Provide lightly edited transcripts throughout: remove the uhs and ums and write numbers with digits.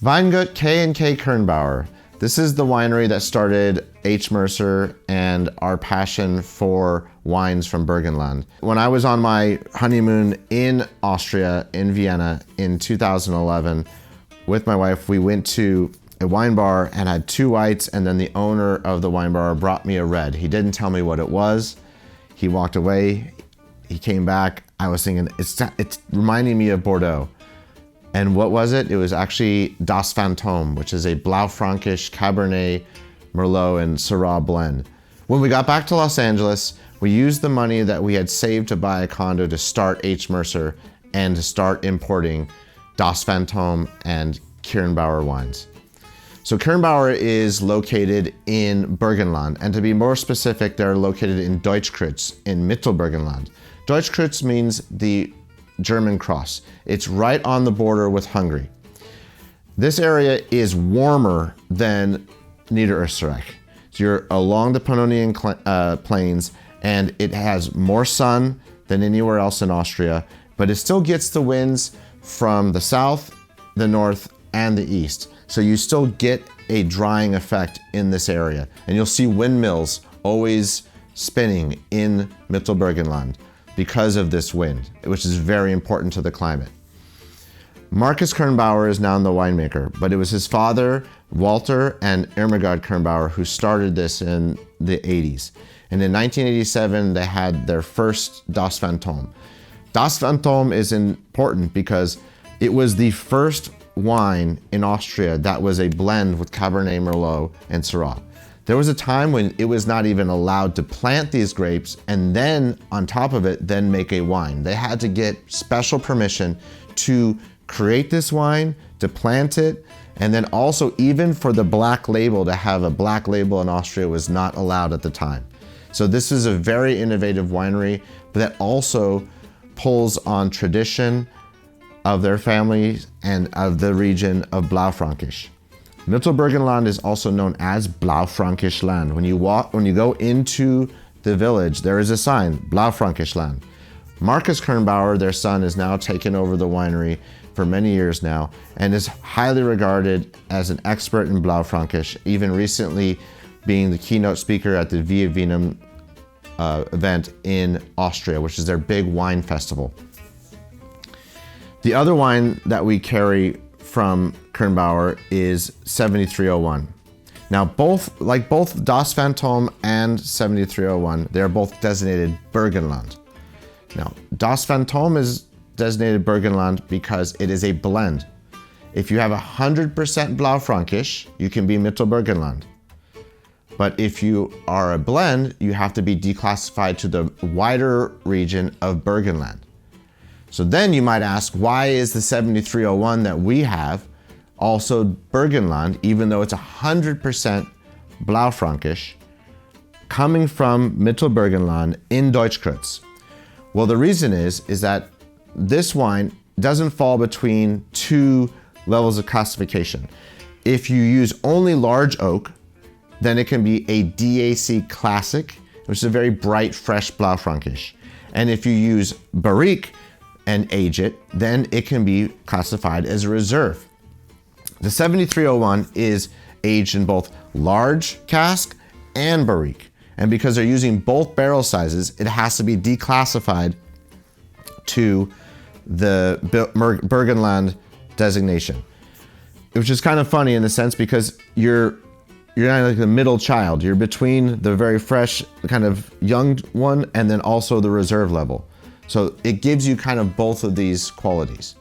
Weingut K+k Kirnbauer. This is the winery that started H. Mercer and our passion for wines from Burgenland. When I was on my honeymoon in Austria, in Vienna, in 2011, with my wife, we went to a wine bar and had two whites, and then the owner of the wine bar brought me a red. He didn't tell me what it was. He walked away, he came back. I was thinking, it's reminding me of Bordeaux. And what was it? It was actually Das Fantôme, which is a Blaufränkisch, Cabernet, Merlot, and Syrah blend. When we got back to Los Angeles, we used the money that we had saved to buy a condo to start H. Mercer and to start importing Das Fantôme and Kirnbauer wines. So Kirnbauer is located in Burgenland, and to be more specific, they're located in Deutschkreuz in Mittelburgenland. Deutschkreuz means the German cross. It's right on the border with Hungary. This area is warmer than Niederösterreich. So you're along the Pannonian plains, and it has more sun than anywhere else in Austria, but it still gets the winds from the south, the north, and the east. So you still get a drying effect in this area. And you'll see windmills always spinning in Mittelburgenland because of this wind, which is very important to the climate. Marcus Kirnbauer is now the winemaker, but it was his father, Walter and Irmgard Kirnbauer, who started this in the 80s. And in 1987, they had their first Das Fantôme. Das Fantôme is important because it was the first wine in Austria that was a blend with Cabernet, Merlot, and Syrah. There was a time when it was not even allowed to plant these grapes and then on top of it, then make a wine. They had to get special permission to create this wine, to plant it, and then also even for the black label, to have a black label in Austria was not allowed at the time. So this is a very innovative winery, but that also pulls on tradition of their families and of the region of Blaufränkisch. Mittelburgenland is also known as Blaufränkisch land. When you go into the village, there is a sign, Blaufränkisch land. Marcus Kirnbauer, their son, is now taken over the winery for many years now and is highly regarded as an expert in Blaufränkisch, even recently being the keynote speaker at the Via Vinum event in Austria, which is their big wine festival. The other wine that we carry from Kirnbauer is 7301. Now like both Das Fantôme and 7301, they're both designated Burgenland. Now, Das Fantôme is designated Burgenland because it is a blend. If you have 100% Blaufränkisch, you can be Mittelburgenland. But if you are a blend, you have to be declassified to the wider region of Burgenland. So then you might ask, why is the 7301 that we have also Burgenland, even though it's 100% Blaufränkisch, coming from Mittelburgenland in Deutschkreuz? Well, the reason is that this wine doesn't fall between two levels of classification. If you use only large oak, then it can be a DAC Classic, which is a very bright, fresh Blaufränkisch. And if you use Barrique and age it, then it can be classified as a reserve. The 7301 is aged in both large cask and Barrique. And because they're using both barrel sizes, it has to be declassified to the Burgenland designation. Which is kind of funny in the sense because you're not like the middle child. You're between the very fresh, kind of young one and then also the reserve level. So it gives you kind of both of these qualities.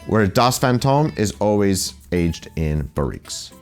Where Das Fantôme is always aged in barriques.